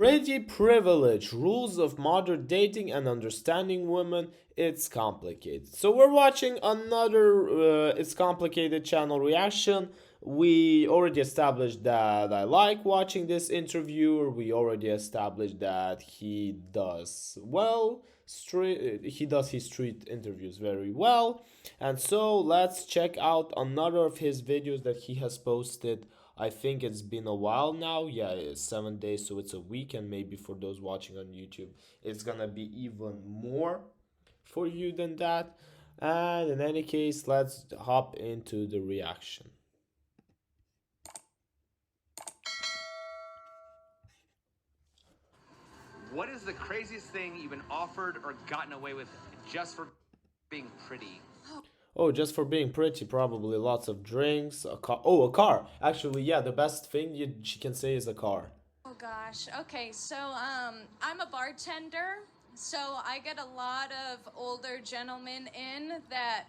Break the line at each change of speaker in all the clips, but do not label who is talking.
Pretty privilege, rules of modern dating and understanding women. It's complicated. So we're watching another It's Complicated channel reaction. We already established that I like watching this interviewer. We already established that he does well. He does his street interviews very well. And so let's check out another of his videos that he has posted. I think it's been a while now. Yeah, it's 7 days, so it's a week, and maybe for those watching on YouTube, it's gonna be even more for you than that. And in any case, let's hop into the reaction.
What is the craziest thing you've been offered or gotten away with just for being pretty?
Oh, just for being pretty, probably lots of drinks, a car. Oh, a car. Actually, yeah, the best thing she can say is a car.
Oh gosh. Okay, so I'm a bartender, so I get a lot of older gentlemen in that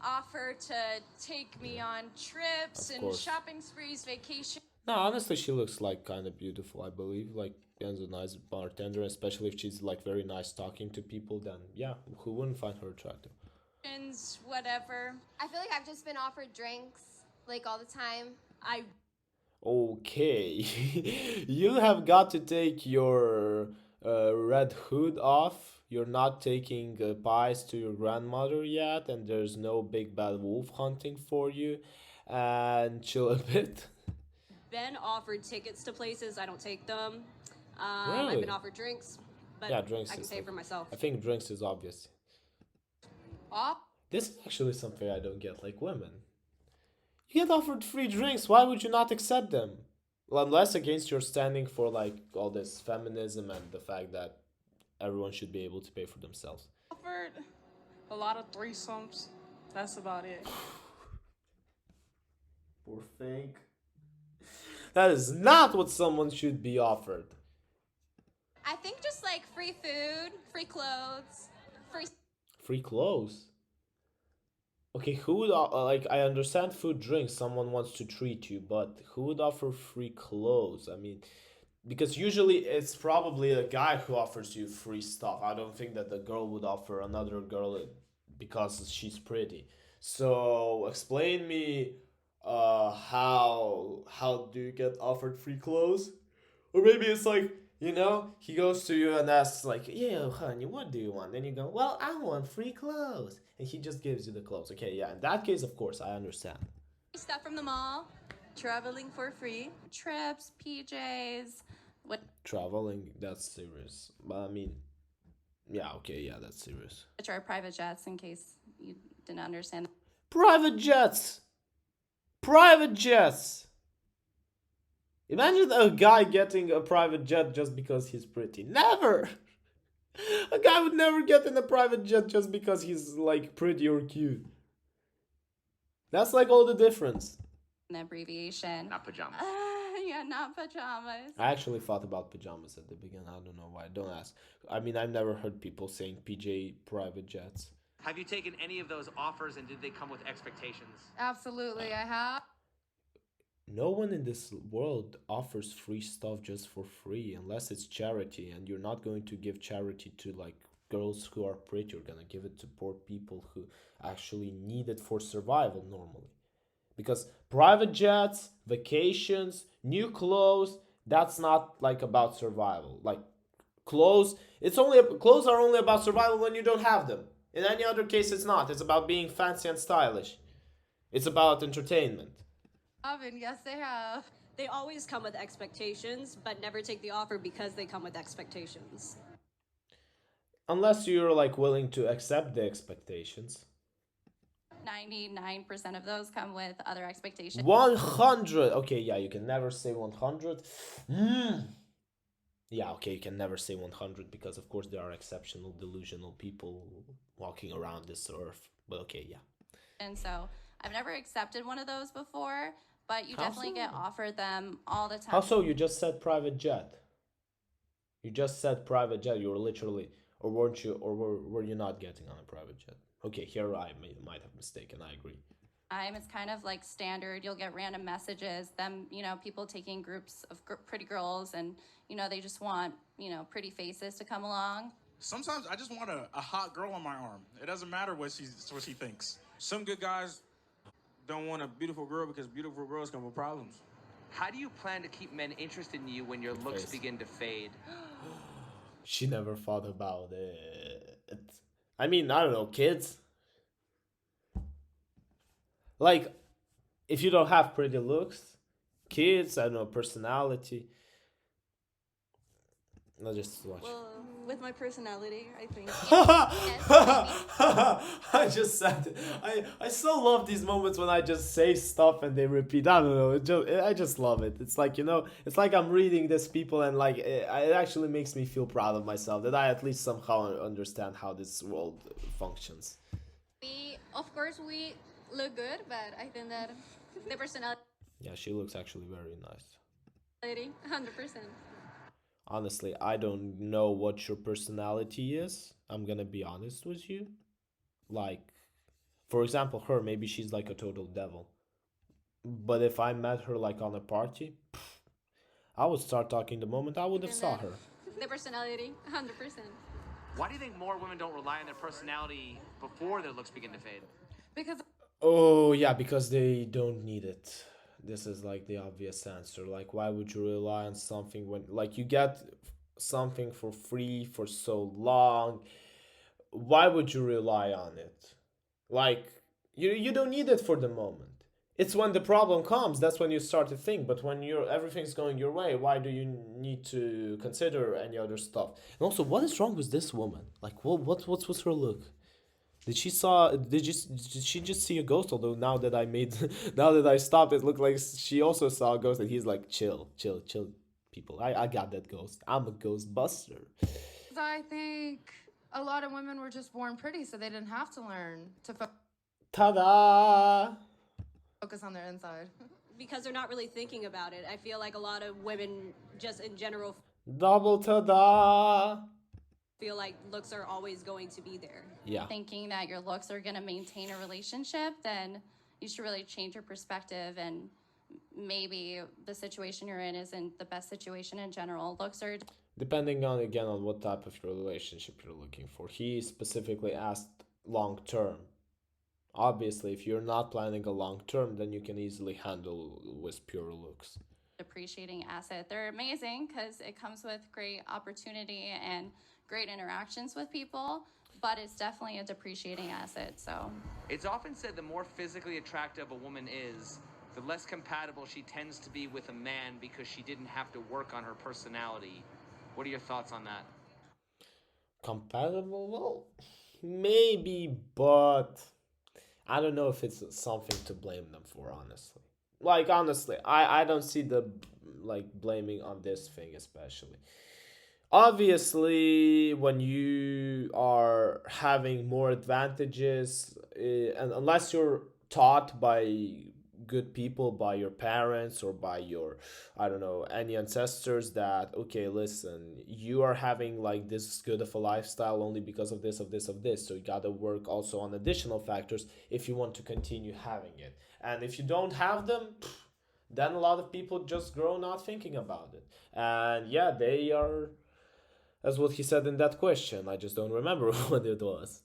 offer to take me on trips
Of
and
course.
shopping sprees, vacation.
No, honestly, she looks like kind of beautiful, I believe. Like, and a nice bartender, especially if she's like very nice talking to people, then yeah, who wouldn't find her attractive?
Whatever.
I feel like I've just been offered drinks like all the time.
Okay, you have got to take your red hood off. You're not taking pies to your grandmother yet, and there's no big bad wolf hunting for you. And chill a bit.
Been offered tickets to places, I don't take them.
Really?
I've been offered drinks, but
Yeah, drinks
I can
is
say
like,
for myself.
I think drinks is obvious.
Off.
This is actually something I don't get, like women. You get offered free drinks, why would you not accept them? Well, unless against you're standing for like all this feminism and the fact that everyone should be able to pay for themselves.
Offered a lot of threesomes. That's about it.
Poor thing. That is not what someone should be offered.
I think just like free food, free clothes,
Free clothes. Okay, who would like? I understand food, drinks. Someone wants to treat you, but who would offer free clothes? I mean, because usually it's probably a guy who offers you free stuff. I don't think that the girl would offer another girl because she's pretty. So explain me, how do you get offered free clothes? Or maybe it's like, he goes to you and asks like, "Yeah, honey, what do you want?" Then you go, "Well, I want free clothes," and he just gives you the clothes. Okay, yeah. In that case, of course, I understand.
stuff from the mall.
Traveling for free, trips, PJs, what
Traveling, that's serious. But I mean, yeah, okay, yeah, that's serious.
which are private jets in case you didn't understand.
Private jets. Private jets. Imagine a guy getting a private jet just because he's pretty. Never! A guy would never get in a private jet just because he's like pretty or cute. That's like all the difference.
An abbreviation.
Not pajamas.
Yeah, not pajamas.
I actually thought about pajamas at the beginning. I don't know why. Don't ask. I mean, I've never heard people saying PJ private jets.
Have you taken any of those offers and did they come with expectations?
Absolutely, I have.
No one in this world offers free stuff just for free unless it's charity, and you're not going to give charity to like girls who are pretty. You're gonna give it to poor people who actually need it for survival normally. Because private jets, vacations, new clothes, that's not like about survival. Like clothes, clothes are only about survival when you don't have them. In any other case, it's not. It's about being fancy and stylish. It's about entertainment.
And yes, they have.
They always come with expectations, but never take the offer because they come with expectations.
Unless you're like willing to accept the expectations.
99% of those come with other expectations.
100. Okay, yeah, you can never say 100. Yeah, okay, you can never say 100 because of course there are exceptional delusional people walking around this earth. But okay, yeah.
And so I've never accepted one of those before, but you
How
definitely get
so?
offered them all the time.
How so? You just said private jet. You just said private jet. You were literally, or weren't you, or were you not getting on a private jet? Okay, here I might have mistaken. I agree.
It's kind of like standard. You'll get random messages, them, people taking groups of pretty girls and, they just want, pretty faces to come along.
Sometimes I just want a hot girl on my arm. It doesn't matter what she thinks.
Some good guys don't want a beautiful girl because beautiful girls come with problems.
How do you plan to keep men interested in you when your looks begin to fade?
She never thought about it. I mean, I don't know, kids. Like, if you don't have pretty looks, kids, I don't know, personality. I'll just watch.
Well, with my personality, I think.
I just said it. I so love these moments when I just say stuff and they repeat. I don't know. I just love it. It's like, it's like I'm reading this people and like it actually makes me feel proud of myself that I at least somehow understand how this world functions.
Of course, we look good, but I think that the personality,
Yeah, she looks actually very nice.
100%.
Honestly, I don't know what your personality is. I'm gonna be honest with you. Like, for example, her, maybe she's like a total devil. But if I met her like on a party, I would start talking the moment I would have saw her.
The personality, 100%.
Why do you think more women don't rely on their personality before their looks begin to fade?
Because
Oh, yeah, because they don't need it. This is like the obvious answer. Like, why would you rely on something when, like, you get something for free for so long? Why would you rely on it? Like, you don't need it for the moment. It's when the problem comes that's when you start to think. But when everything's going your way, why do you need to consider any other stuff? And also, what is wrong with this woman? Like, what's her look? Did she just see a ghost? Although now that now that I stopped, it looked like she also saw a ghost, and he's like, chill, people. I got that ghost. I'm a ghost buster.
I think a lot of women were just born pretty, so they didn't have to learn to
Ta-da!
focus on their inside.
Because they're not really thinking about it. I feel like a lot of women just in general
Double ta-da!
feel like looks are always going to be there.
Yeah.
Thinking that your looks are going to maintain a relationship, then you should really change your perspective, and maybe the situation you're in isn't the best situation in general. Looks are
Depending on what type of relationship you're looking for. He specifically asked long term. Obviously, if you're not planning a long term, then you can easily handle with pure looks.
depreciating asset. They're amazing because it comes with great opportunity and great interactions with people, but it's definitely a depreciating asset. So
It's often said the more physically attractive a woman is, the less compatible she tends to be with a man because she didn't have to work on her personality. What are your thoughts on that?
Compatible? Well, maybe, but I don't know if it's something to blame them for, honestly. Like, honestly, I don't see the, like, blaming on this thing, especially. Obviously, when you are having more advantages, and unless you're taught by good people, by your parents or by your, I don't know, any ancestors that, okay, listen, you are having like this good of a lifestyle only because of this, of this, of this. So you gotta work also on additional factors if you want to continue having it. And if you don't have them, then a lot of people just grow not thinking about it. And yeah, they are, as what he said in that question. I just don't remember what it was.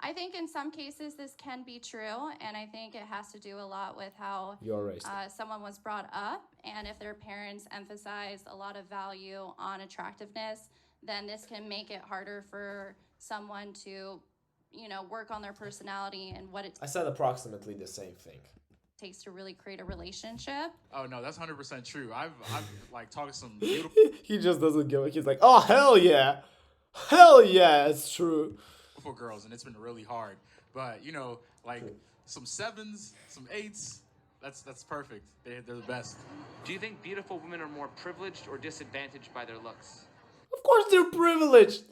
I think in some cases this can be true, and I think it has to do a lot with how
You're raised.
someone was brought up, and if their parents emphasize a lot of value on attractiveness, then this can make it harder for someone to, work on their personality and what it
I said approximately the same thing.
takes to really create a relationship.
Oh no, that's 100% true. I've like talked to some beautiful
He just doesn't give a. He's like, oh hell yeah, it's true.
girls, and it's been really hard. But like some 7s, some 8s, that's perfect. They're the best.
Do you think beautiful women are more privileged or disadvantaged by their looks?
Of course they're privileged.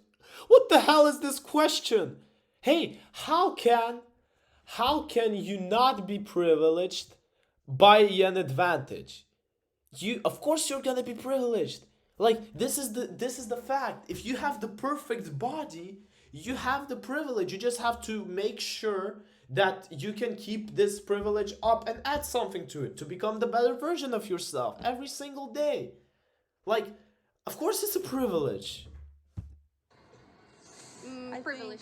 What the hell is this question? Hey, how can you not be privileged by an advantage? Of course you're gonna be privileged. Like, this is the fact. If you have the perfect body, You have the privilege. You just have to make sure that you can keep this privilege up and add something to it to become the better version of yourself every single day. Like, of course, it's a privilege.
Privilege.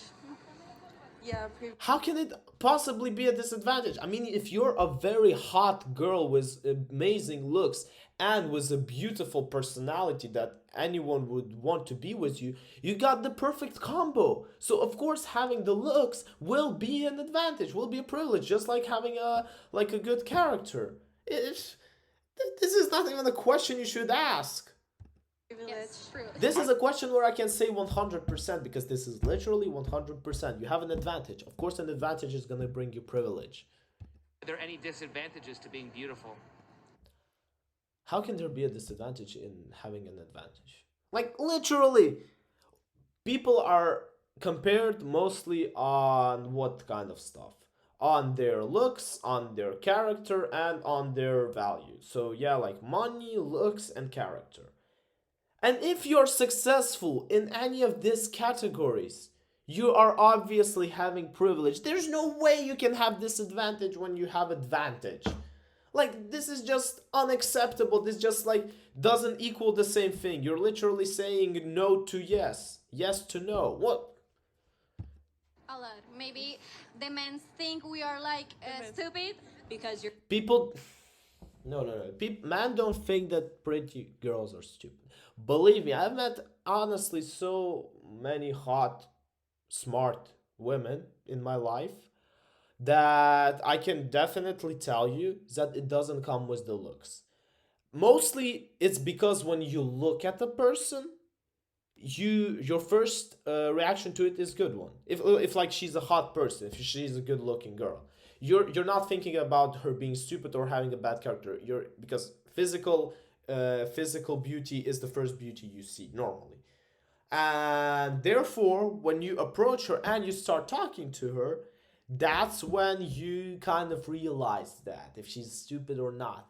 Yeah,
How can it possibly be a disadvantage? I mean, if you're a very hot girl with amazing looks and with a beautiful personality that anyone would want to be with you, you got the perfect combo. So of course, having the looks will be an advantage, will be a privilege, just like having a good character. This is not even a question you should ask.
Yes, privilege.
This is a question where I can say 100% because this is literally 100%. You have an advantage. Of course, an advantage is going to bring you privilege.
Are there any disadvantages to being beautiful?
How can there be a disadvantage in having an advantage? Like, literally, people are compared mostly on what kind of stuff? On their looks, on their character, and on their value. So, yeah, like money, looks, and character. And if you're successful in any of these categories, you are obviously having privilege. There's no way you can have disadvantage when you have advantage. Like, this is just unacceptable. This just like doesn't equal the same thing. You're literally saying no to yes, yes to no. What?
A lot. Maybe the men think we are like stupid.
because you're
People. No. Men don't think that pretty girls are stupid. Believe me, I've met honestly so many hot, smart women in my life that I can definitely tell you that it doesn't come with the looks. Mostly it's because when you look at the person, your first reaction to it is good one. If like she's a hot person, if she's a good looking girl, you're not thinking about her being stupid or having a bad character. You're because physical beauty is the first beauty you see normally. And therefore, when you approach her and you start talking to her, that's when you kind of realize that if she's stupid or not.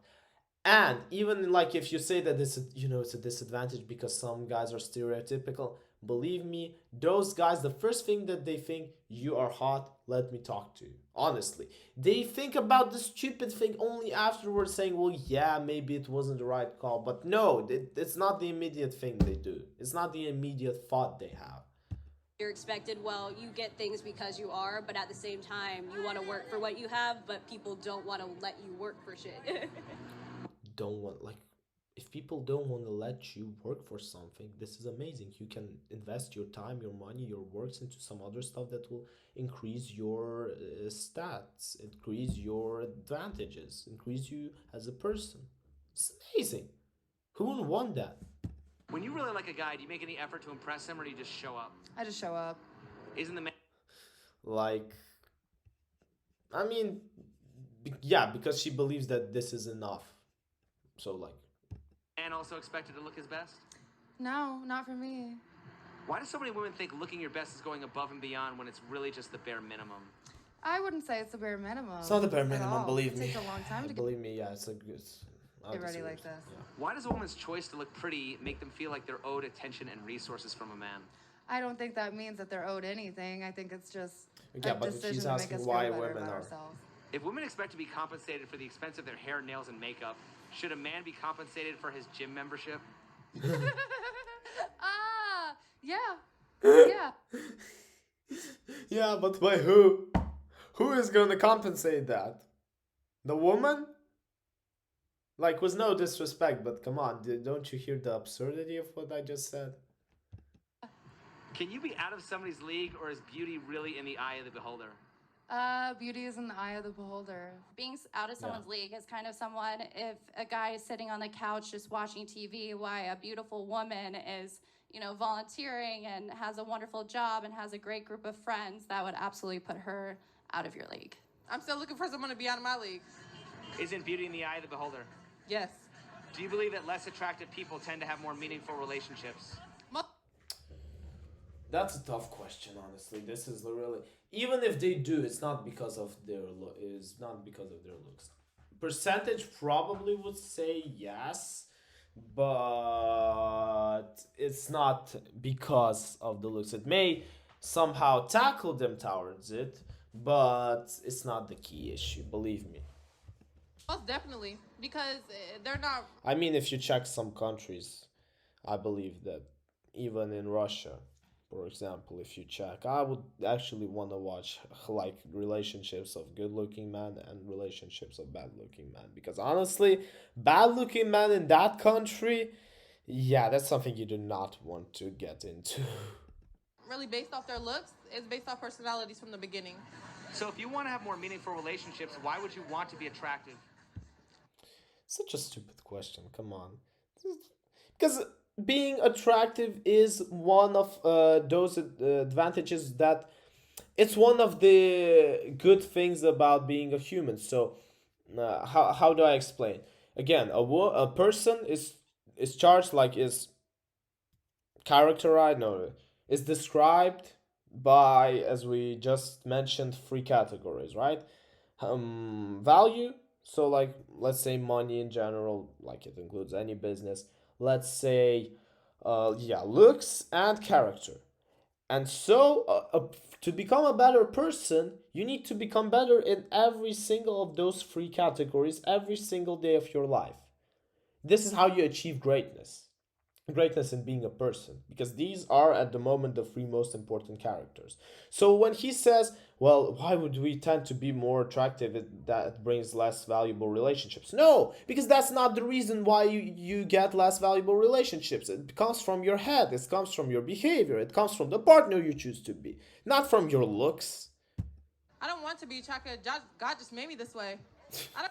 And even like if you say that it's a disadvantage because some guys are stereotypical, believe me, those guys, the first thing that they think, you are hot, let me talk to you. Honestly, they think about the stupid thing only afterwards, saying, well, yeah, maybe it wasn't the right call. But no, it's not the immediate thing they do. It's not the immediate thought they have.
you're expected. Well, you get things because you are, but at the same time, you want to work for what you have, but people don't want to let you work for shit.
Don't want like if people don't want to let you work for something, this is amazing. You can invest your time, your money, your works into some other stuff that will increase your stats, increase your advantages, increase you as a person. It's amazing. Who wouldn't want that?
When you really like a guy, do you make any effort to impress him or do you just show up?
I just show up.
Isn't the man
Like, I mean, yeah, because she believes that this is enough. So like,
also expected to look his best?
No, not for me.
Why do so many women think looking your best is going above and beyond when it's really just the bare minimum?
I wouldn't say it's the bare minimum.
it's not the bare
at
minimum,
all.
believe
It
me.
takes a long time to
Believe me, yeah, it's a good.
get ready like this.
Yeah.
Why does a woman's choice to look pretty make them feel like they're owed attention and resources from a man?
I don't think that means that they're owed anything. I think it's just
Yeah,
a
but
decision
she's
to make
asking
us
why
feel better
women
about
are.
ourselves.
If women expect to be compensated for the expense of their hair, nails, and makeup, should a man be compensated for his gym membership?
Yeah. Yeah.
Yeah, but by who? Who is going to compensate that? The woman? Like, with no disrespect, but come on, don't you hear the absurdity of what I just said?
Can you be out of somebody's league, or is beauty really in the eye of the beholder?
Beauty is in the eye of the beholder.
Being out of someone's league is kind of someone, if a guy is sitting on the couch just watching TV, why a beautiful woman is, volunteering and has a wonderful job and has a great group of friends, that would absolutely put her out of your league.
I'm still looking for someone to be out of my league.
Isn't beauty in the eye of the beholder?
Yes.
Do you believe that less attractive people tend to have more meaningful relationships?
That's a tough question, honestly. This is really, even if they do, it's not because of their looks. Percentage probably would say yes, but it's not because of the looks. It may somehow tackle them towards it, but it's not the key issue, believe me.
Most definitely, because they're not.
I mean, if you check some countries, I believe that even in Russia, for example, if you check, I would actually want to watch like relationships of good-looking men and relationships of bad-looking men, because honestly, bad-looking men in that country, yeah, that's something you do not want to get into.
Really based off their looks. It's based off personalities from the beginning.
So if you want to have more meaningful relationships, why would you want to be attractive?
Such a stupid question. Come on. Because being attractive is one of those advantages that it's one of the good things about being a human. So, how do I explain? Again, a person is charged like is characterized, no, is described by, as we just mentioned, three categories, right? Value, so like let's say money in general, like it includes any business. Let's say, yeah, looks and character. And so, to become a better person, you need to become better in every single of those three categories every single day of your life. This is how you achieve greatness in being a person, because these are at the moment the three most important characters. So when he says, well, why would we tend to be more attractive, that brings less valuable relationships? No, because that's not the reason why you get less valuable relationships. It comes from your head, it comes from your behavior, it comes from the partner you choose to be, not from your looks.
I don't want to be attractive. God just made me this way.
I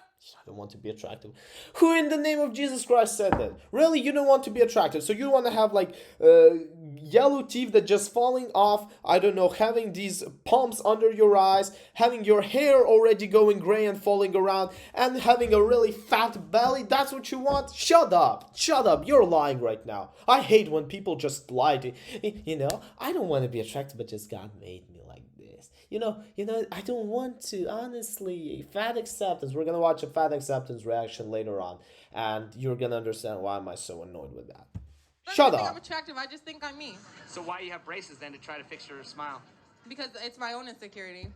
don't want to be attractive. Who in the name of Jesus Christ said that? Really, you don't want to be attractive. So you want to have like yellow teeth that just falling off. I don't know, having these pumps under your eyes, having your hair already going gray and falling around, and having a really fat belly. That's what you want? Shut up. Shut up. You're lying right now. I hate when people just lie to you know, I don't want to be attractive, but just God made me like this. I don't want to, honestly. Fat acceptance. We're gonna watch a fat acceptance reaction later on, and you're gonna understand why am I so annoyed with that. Shut
I think I'm
up.
attractive. I just think I'm me.
So why you have braces then to try to fix your smile?
Because it's my own insecurity.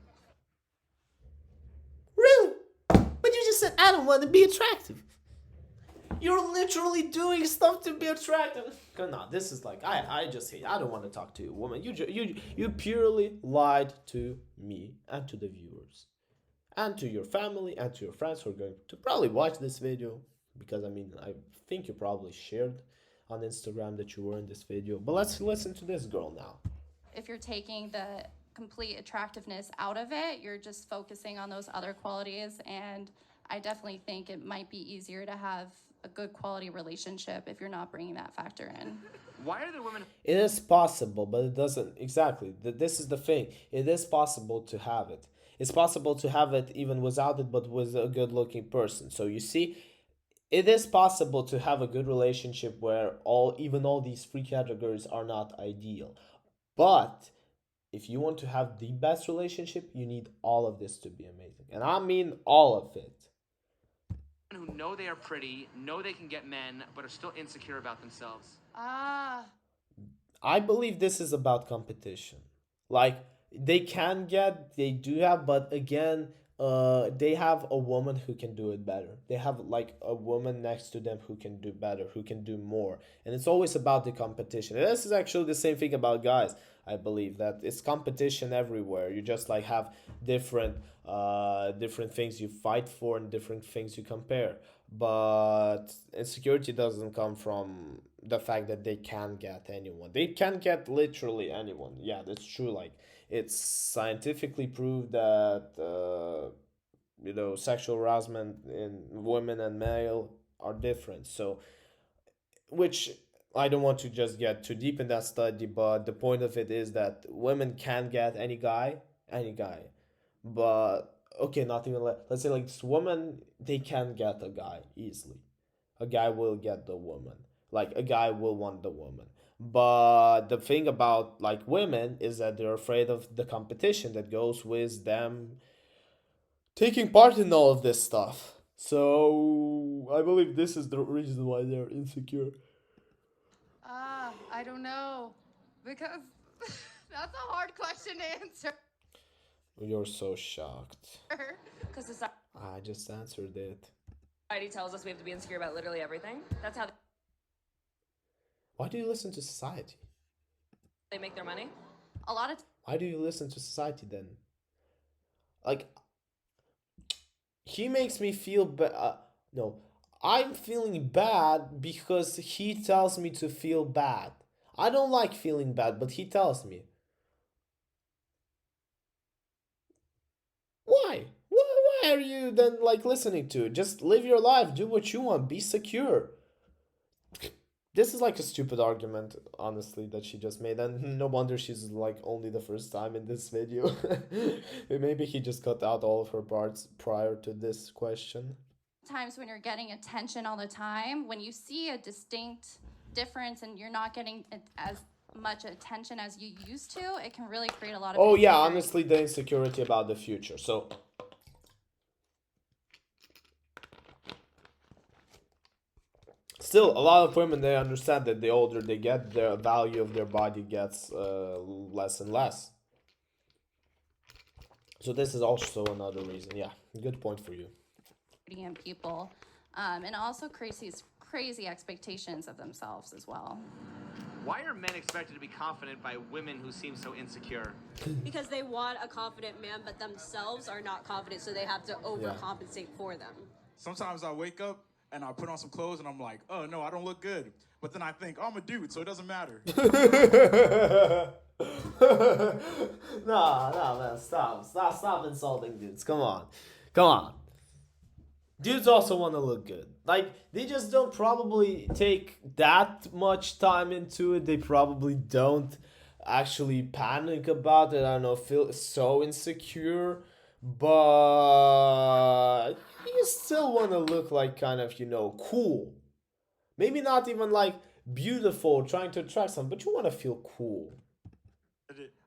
Really? But you just said I don't want to be attractive. You're literally doing stuff to be attractive. No, this is like I just hate. I don't want to talk to you, woman. You purely lied to me and to the viewers, and to your family and to your friends who are going to probably watch this video, because I mean I think you probably shared on Instagram that you were in this video. But let's listen to this girl now.
If you're taking the complete attractiveness out of it, you're just focusing on those other qualities. And I definitely think it might be easier to have a good quality relationship if you're not bringing that factor in.
Why are the women?
It is possible, but it doesn't exactly. This is the thing. It is possible to have it. It's possible to have it even without it, but with a good-looking person. So you see, it is possible to have a good relationship where all these three categories are not ideal. But if you want to have the best relationship, you need all of this to be amazing. And I mean all of it.
Who know they are pretty, know they can get men, but are still insecure about themselves.
I believe this is about competition. Like they do have, but again, they have a woman who can do it better. They have like a woman next to them who can do better, who can do more, and it's always about the competition. And this is actually the same thing about guys. I believe that it's competition everywhere. You just like have different things you fight for and different things you compare. But insecurity doesn't come from the fact that they can get anyone. They can get literally anyone. Yeah, that's true. Like it's scientifically proved that sexual harassment in women and male are different. So which I don't want to just get too deep in that study, but the point of it is that women can get any guy. But okay, not even let's say like this woman, they can get a guy easily. A guy will get the woman. Like a guy will want the woman. But the thing about like women is that they're afraid of the competition that goes with them taking part in all of this stuff. So I believe this is the reason why they're insecure.
I don't know. Because That's a hard question to answer.
You're so shocked.
Because society
I just answered it.
tells us we have to be insecure about literally everything. That's how
Why do you listen to society?
they make their money.
A lot of
Why do you listen to society then? Like, he makes me feel bad. No, I'm feeling bad because he tells me to feel bad. I don't like feeling bad, but he tells me. Why? Why are you then like listening to it? Just live your life, do what you want, be secure. This is like a stupid argument, honestly, that she just made, and no wonder she's like only the first time in this video. Maybe he just cut out all of her parts prior to this question.
times when you're getting attention all the time, when you see a distinct difference and you're not getting as much attention as you used to, it can really create a lot of
Oh yeah,
insecurity.
honestly, the insecurity about the future. So still, a lot of women, they understand that the older they get, the value of their body gets less and less. So this is also another reason. Yeah, good point for you.
In people, and also creates these crazy expectations of themselves as well.
Why are men expected to be confident by women who seem so insecure?
Because they want a confident man, but themselves are not confident, so they have to overcompensate for them.
Sometimes I wake up and I put on some clothes and I'm like, oh no, I don't look good. But then I think, oh, I'm a dude, so it doesn't matter.
No, man, stop insulting dudes. Come on. Dudes also want to look good. Like, they just don't probably take that much time into it. They probably don't actually panic about it. I don't know, feel so insecure. But you still want to look like kind of, cool. Maybe not even like beautiful, trying to attract someone, but you want to feel cool.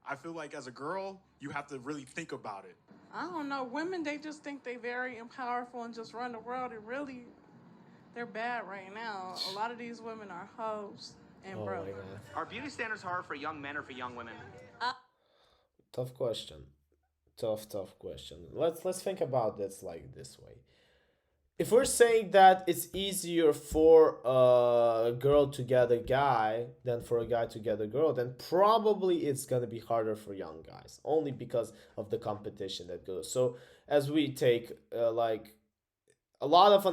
I feel like as a girl, you have to really think about it.
I don't know. Women, they just think they very powerful and just run the world. And really, they're bad right now. A lot of these women are hoes and broke.
Are beauty standards hard for young men or for young women?
Tough question. Tough question. Let's think about this like this way. If we're saying that it's easier for a girl to get a guy than for a guy to get a girl, then probably it's gonna be harder for young guys, only because of the competition that goes. So as we take like a lot of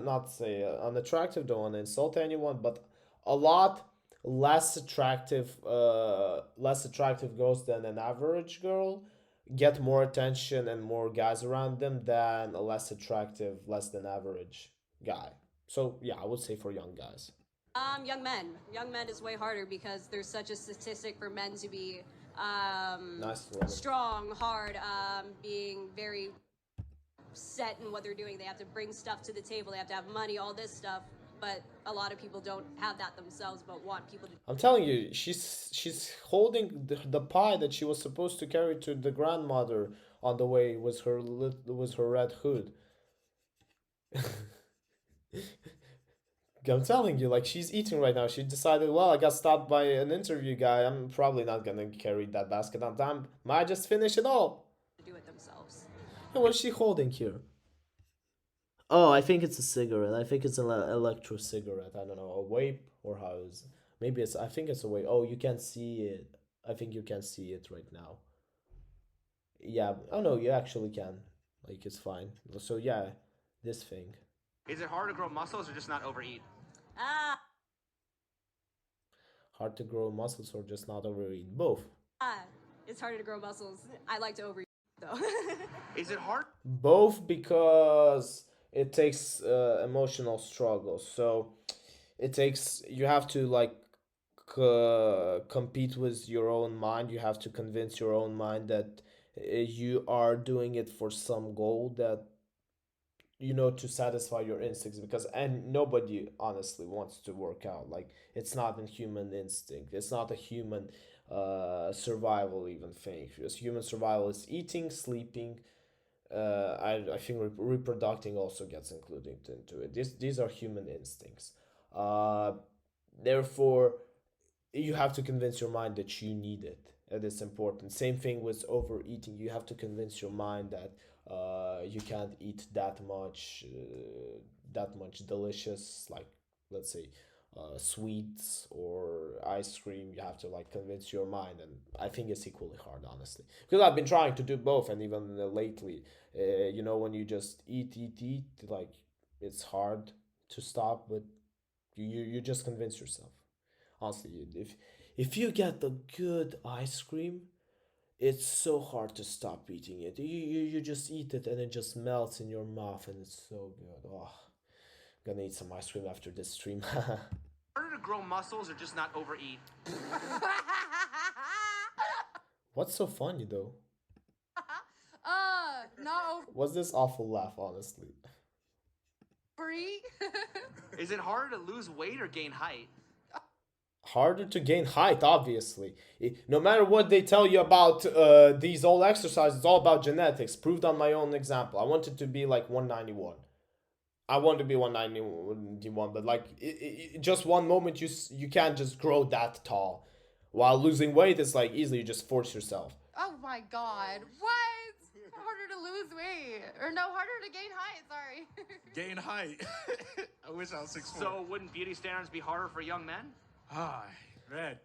not say unattractive, don't want to insult anyone, but a lot less attractive girls than an average girl get more attention and more guys around them than a less attractive, less than average guy. So yeah, I would say for young guys.
Young men is way harder because there's such a statistic for men to be strong, hard, being very set in what they're doing. They have to bring stuff to the table, they have to have money, all this stuff. But a lot of people don't have that themselves, but want people to.
I'm telling you, she's holding the pie that she was supposed to carry to the grandmother on the way with her red hood. I'm telling you, like, she's eating right now. She decided, well, I got stopped by an interview guy. I'm probably not gonna carry that basket on time. Might just finish it all.
Do it themselves.
Hey, what's she holding here? Oh, I think it's a cigarette. I think it's an electro cigarette. I don't know, a vape or how is? Maybe it's. I think it's a vape. Oh, you can't see it. I think you can see it right now. Yeah. Oh no, you actually can. Like, it's fine. So yeah, this thing.
Is it hard to grow muscles or just not overeat?
Hard to grow muscles or just not overeat? Both.
It's harder to grow muscles. I like to overeat though.
Is it hard?
Both, because it takes emotional struggle. So you have to like compete with your own mind. You have to convince your own mind that you are doing it for some goal, that to satisfy your instincts, and nobody honestly wants to work out. Like, it's not a human instinct, it's not a human survival even thing, because human survival is eating, sleeping. I think reproducing also gets included into it. These are human instincts. Therefore, you have to convince your mind that you need it, it is important. Same thing with overeating. You have to convince your mind that you can't eat that much delicious, like, let's say, sweets or ice cream. You have to like convince your mind, and I think it's equally hard, honestly, because I've been trying to do both, and even lately, when you just eat, like, it's hard to stop, but you just convince yourself. Honestly, if you get the good ice cream, it's so hard to stop eating it. You just eat it and it just melts in your mouth and it's so good. Oh, I'm gonna eat some ice cream after this stream.
Harder to grow muscles or just not overeat?
What's so funny though?
Not
What's this awful laugh, honestly?
overeat.
Is it harder to lose weight or gain height?
Harder to gain height, obviously. No matter what they tell you about these old exercises, it's all about genetics. Proved on my own example. I wanted to be like 191. I want to be 191, but like just one moment you can't just grow that tall. While losing weight, it's like easily you just force yourself.
Oh my god. What? Harder to lose weight. Or no, harder to gain height, sorry.
Gain height. I wish I was 6'4".
So wouldn't beauty standards be harder for young men?
Ah, man.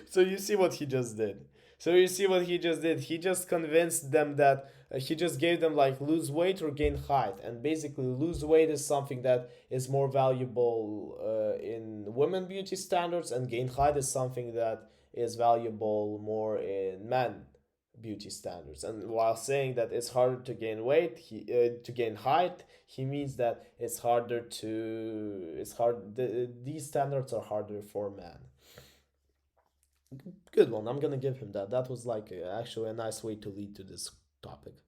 So you see what he just did. He just convinced them that he just gave them like lose weight or gain height, and basically lose weight is something that is more valuable in women beauty standards, and gain height is something that is valuable more in men beauty standards. And while saying that it's harder to gain weight, to gain height, he means that these standards are harder for men. Good one. I'm gonna give him that. That was like actually a nice way to lead to this topic.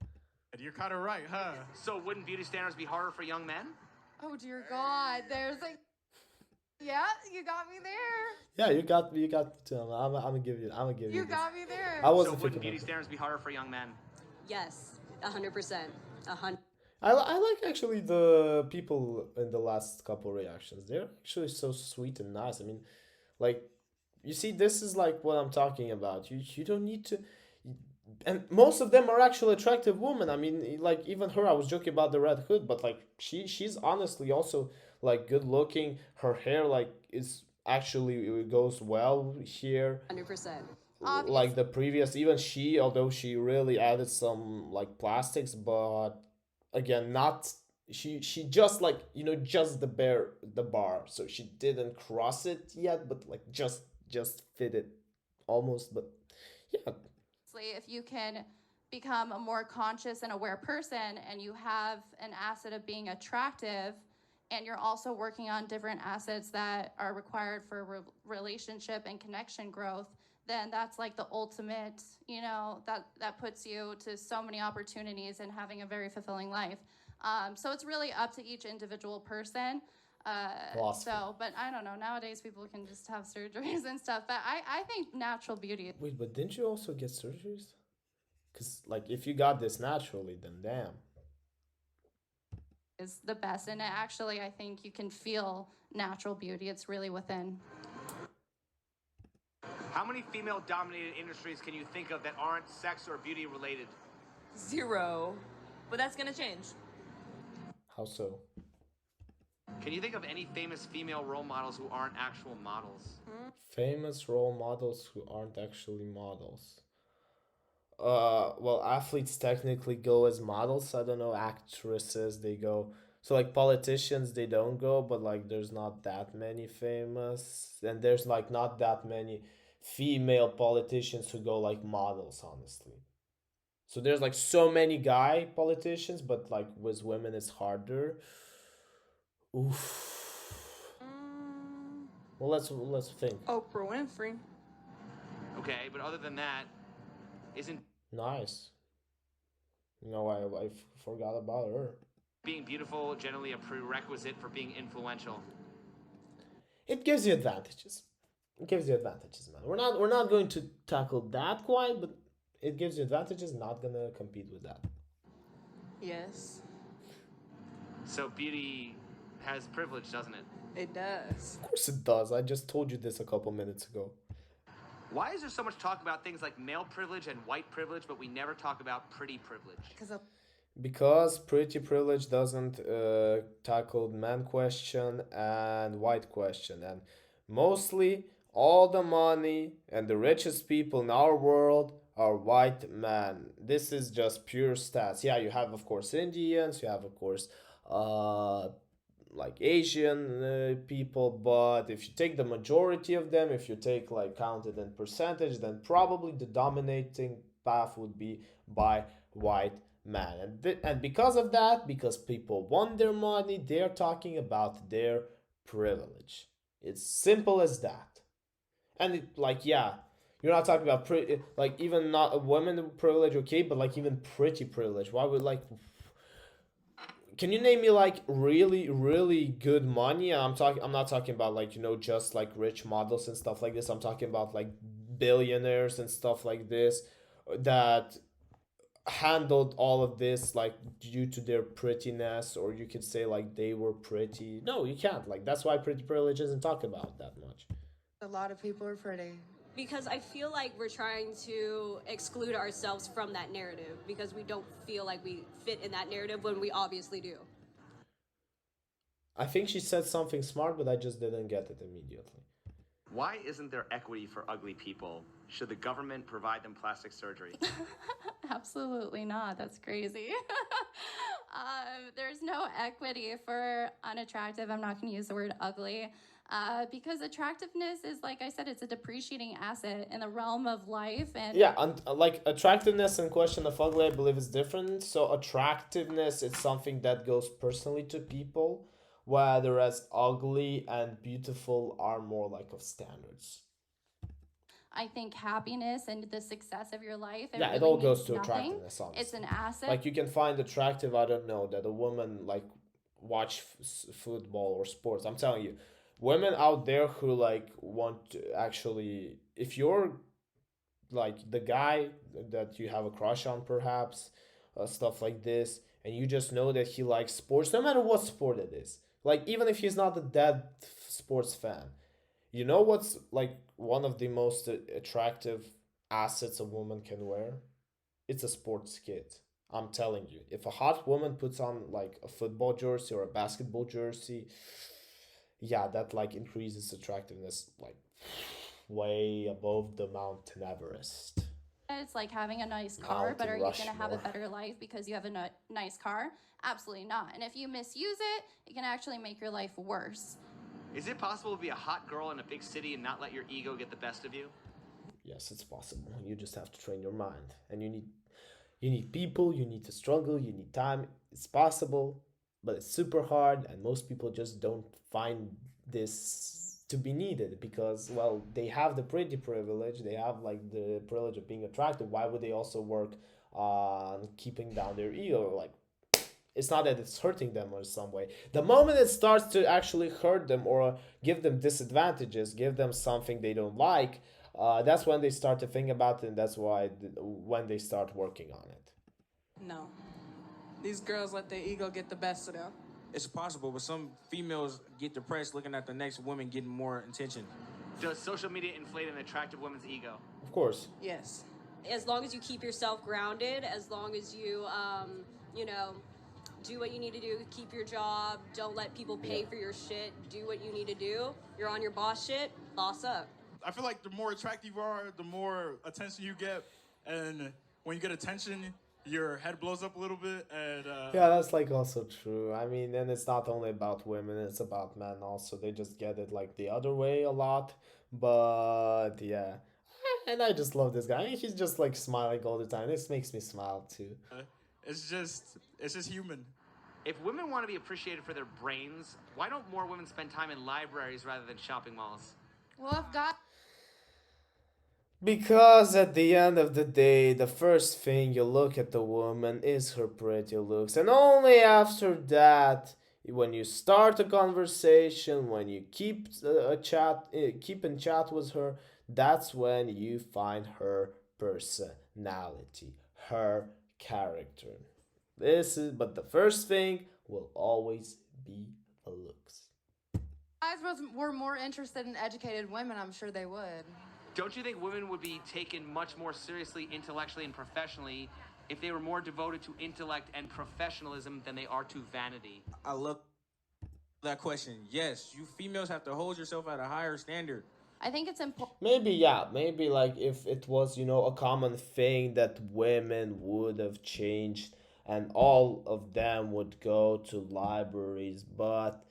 And you're kind of right, huh?
So wouldn't beauty standards be harder for young men?
Oh dear god. There's like, yeah, you got me there.
Yeah, you got me too. I'm gonna give you.
You got me there.
I wasn't
So wouldn't
thinking
beauty
about
standards be harder for young men?
Yes, 100%. 100.
I like actually the people in the last couple reactions. They're actually so sweet and nice. I mean, like, you see, this is like what I'm talking about. You don't need to, and most of them are actually attractive women. I mean, like even her. I was joking about the red hood, but like she's honestly also like good looking. Her hair like is actually it goes well here.
100%.
Like the previous, even she, although she really added some like plastics, but again, not she just like just the bar, so she didn't cross it yet, but like just fit it almost. But yeah,
If you can become a more conscious and aware person, and you have an asset of being attractive, and you're also working on different assets that are required for relationship and connection growth, then that's like the ultimate, that puts you to so many opportunities and having a very fulfilling life. So it's really up to each individual person. But I don't know, nowadays people can just have surgeries and stuff, but I think natural beauty.
Wait, but didn't you also get surgeries? Because like if you got this naturally, then damn.
Is the best, and actually I think you can feel natural beauty. It's really within.
How many female-dominated industries can you think of that aren't sex or beauty related?
0. But that's gonna change.
How so?
Can you think of any famous female role models who aren't actual models?
Famous role models who aren't actually models. Well, athletes technically go as models. I don't know, actresses, they go. So like politicians, they don't go, but like there's not that many famous, and there's like not that many female politicians who go like models, honestly. So there's like so many guy politicians, but like with women it's harder. Oof. Well, let's think.
Oprah Winfrey.
Okay, but other than that, isn't
Nice. No, I forgot about her.
being beautiful generally a prerequisite for being influential?
It gives you advantages. It gives you advantages, man. We're not going to tackle that quite, but it gives you advantages. Not gonna compete with that.
Yes,
So beauty has privilege, doesn't it?
it does.
Of course it does. I just told you this a couple minutes ago.
Why is there so much talk about things like male privilege and white privilege, but we never talk about pretty privilege?
Because pretty privilege doesn't tackle man question and white question, and mostly all the money and the richest people in our world are white men. This is just pure stats. Yeah, you have of course Indians, you have of course uh like Asian people, but if you take the majority of them, if you take like counted in percentage, then probably the dominating path would be by white man. And because of that, because people want their money, they're talking about their privilege. It's simple as that. And it, like, yeah, you're not talking about pretty, like even not a women privilege, okay, but like even pretty privilege. Why would like can you name me like really good money? I'm not talking about like just like rich models and stuff like this. I'm talking about like billionaires and stuff like this that handled all of this like due to their prettiness, or you could say like they were pretty. No, you can't. Like that's why pretty privilege isn't talked about that much.
A lot of people are pretty.
Because I feel like we're trying to exclude ourselves from that narrative because we don't feel like we fit in that narrative when we obviously do.
I think she said something smart, but I just didn't get it immediately.
Why isn't there equity for ugly people? Should the government provide them plastic surgery?
Absolutely not. That's crazy. There's no equity for unattractive. I'm not going to use the word ugly. Because attractiveness is, like I said, it's a depreciating asset in the realm of life. And
yeah, and like attractiveness and question of ugly, I believe is different. So attractiveness is something that goes personally to people, whereas ugly and beautiful are more like of standards.
I think happiness and the success of your life.
Yeah,
really
it all goes
means
to
nothing.
attractiveness. Honestly.
It's an asset.
Like you can find attractive, I don't know, that a woman like watch football or sports. I'm telling you, women out there who like want to actually, if you're like the guy that you have a crush on, perhaps stuff like this, and you just know that he likes sports, no matter what sport it is. Like even if he's not a dead sports fan, you know what's like one of the most attractive assets a woman can wear? It's a sports kit. I'm telling you, if a hot woman puts on like a football jersey or a basketball jersey, yeah, that like increases attractiveness like way above the Mountain Everest.
It's like having a nice car, but are you going to have a better life because you have a nice car? Absolutely not. And if you misuse it, it can actually make your life worse.
Is it possible to be a hot girl in a big city and not let your ego get the best of you?
Yes, it's possible. You just have to train your mind, and you need people, you need to struggle, you need time. It's possible, but it's super hard, and most people just don't find this to be needed because, well, they have the pretty privilege, they have like the privilege of being attractive. Why would they also work on keeping down their ego? Like, it's not that it's hurting them in some way. The moment it starts to actually hurt them or give them disadvantages, give them something they don't like, that's when they start to think about it, and that's why when they start working on it.
No. These girls let their ego get the best of them.
It's possible, but some females get depressed looking at the next woman getting more attention.
Does social media inflate an attractive woman's ego?
Of course.
Yes.
As long as you keep yourself grounded, as long as you, do what you need to do, keep your job, don't let people pay for your shit, do what you need to do. You're on your boss shit, boss up.
I feel like the more attractive you are, the more attention you get, and when you get attention, your head blows up a little bit, and
yeah, that's like also true. I mean, and it's not only about women, it's about men also. They just get it like the other way a lot, but yeah. And I just love this guy. I mean, he's just like smiling all the time. This makes me smile too.
It's just human.
If women want to be appreciated for their brains, why don't more women spend time in libraries rather than shopping malls?
Well, I've got.
Because at the end of the day, the first thing you look at the woman is her pretty looks, and only after that, when you start a conversation, when you keep keep in chat with her, that's when you find her personality, her character. But the first thing will always be the looks.
Guys were more interested in educated women, I'm sure they would.
Don't you think women would be taken much more seriously intellectually and professionally if they were more devoted to intellect and professionalism than they are to vanity?
I love that question. Yes, you females have to hold yourself at a higher standard.
I think it's important.
Maybe, yeah, maybe like if it was, a common thing that women would have changed and all of them would go to libraries, but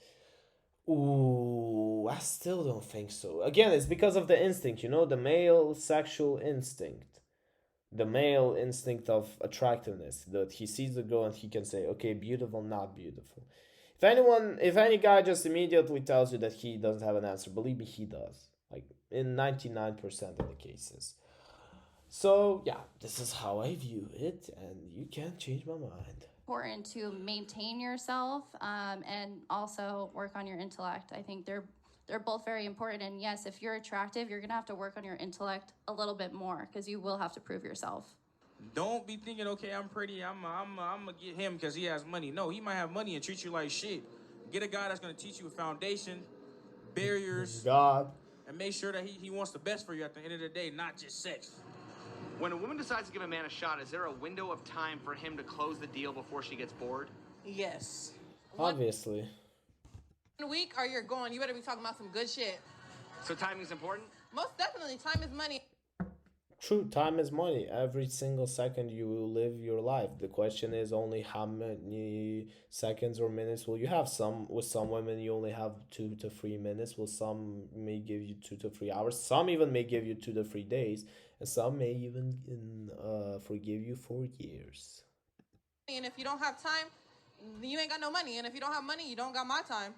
ooh, I still don't think so. Again, it's because of the instinct, the male sexual instinct, the male instinct of attractiveness, that he sees the girl and he can say, okay, beautiful, not beautiful. If any guy just immediately tells you that he doesn't have an answer, believe me, he does. Like in 99% of the cases. So, yeah, this is how I view it, and you can't change my mind.
Important to maintain yourself and also work on your intellect. I think they're both very important. And yes, if you're attractive, you're gonna have to work on your intellect a little bit more because you will have to prove yourself.
Don't be thinking, okay, I'm pretty, I'm gonna get him because he has money. No, he might have money and treat you like shit. Get a guy that's gonna teach you a foundation, barriers,
God,
and make sure that he wants the best for you at the end of the day, not just sex.
When a woman decides to give a man a shot, is there a window of time for him to close the deal before she gets bored?
Yes.
obviously.
1 week or you're gone. You better be talking about some good shit.
So timing's important?
Most definitely, time is money.
True, time is money. Every single second you will live your life. The question is only how many seconds or minutes will you have. With some women you only have 2 to 3 minutes. With some may give you 2 to 3 hours. Some even may give you 2 to 3 days, and some may even forgive you for years.
And if you don't have time, you ain't got no money. And if you don't have money, you don't got my time.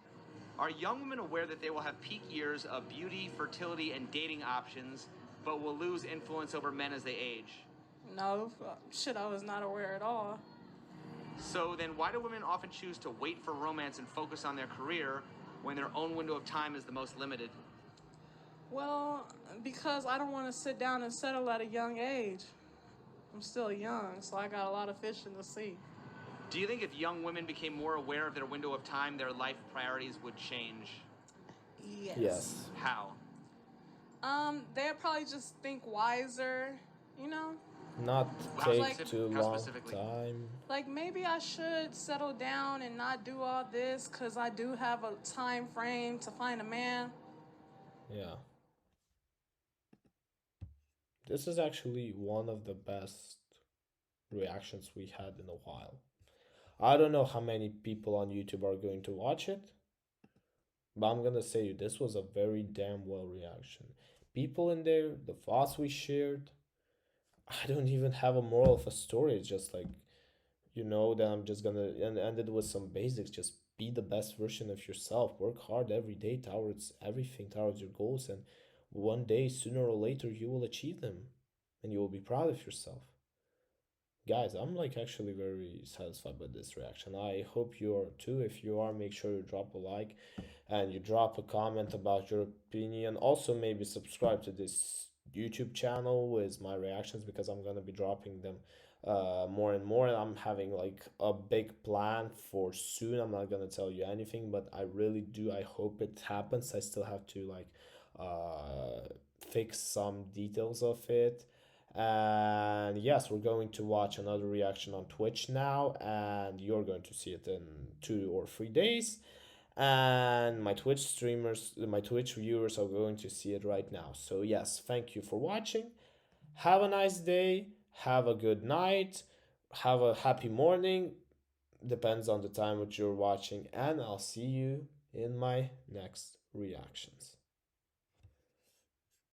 Are young women aware that they will have peak years of beauty, fertility, and dating options, but will lose influence over men as they age?
No, shit, I was not aware at all.
So then why do women often choose to wait for romance and focus on their career when their own window of time is the most limited?
Well, because I don't want to sit down and settle at a young age. I'm still young, so I got a lot of fish in the sea.
Do you think if young women became more aware of their window of time, their life priorities would change?
Yes.
How?
They'd probably just think wiser, you know?
Not take too long time.
Like, maybe I should settle down and not do all this because I do have a time frame to find a man.
Yeah. This is actually one of the best reactions we had in a while. I don't know how many people on YouTube are going to watch it, but I'm gonna say you, this was a very damn well reaction. People in there, the thoughts we shared. I don't even have a moral of a story. It's just like, that I'm just gonna end it with some basics. Just be the best version of yourself. Work hard every day towards everything, towards your goals, and one day, sooner or later, you will achieve them, and you will be proud of yourself. Guys, I'm like actually very satisfied with this reaction. I hope you are too. If you are, make sure you drop a like and you drop a comment about your opinion. Also, maybe subscribe to this YouTube channel with my reactions because I'm gonna be dropping them more and more. And I'm having like a big plan for soon. I'm not gonna tell you anything, but I really do. I hope it happens. I still have to like fix some details of it. And yes, we're going to watch another reaction on Twitch now, and you're going to see it in 2 or 3 days. And my Twitch viewers are going to see it right now. So yes, thank you for watching. Have a nice day, have a good night, have a happy morning, depends on the time which you're watching, and I'll see you in my next reactions.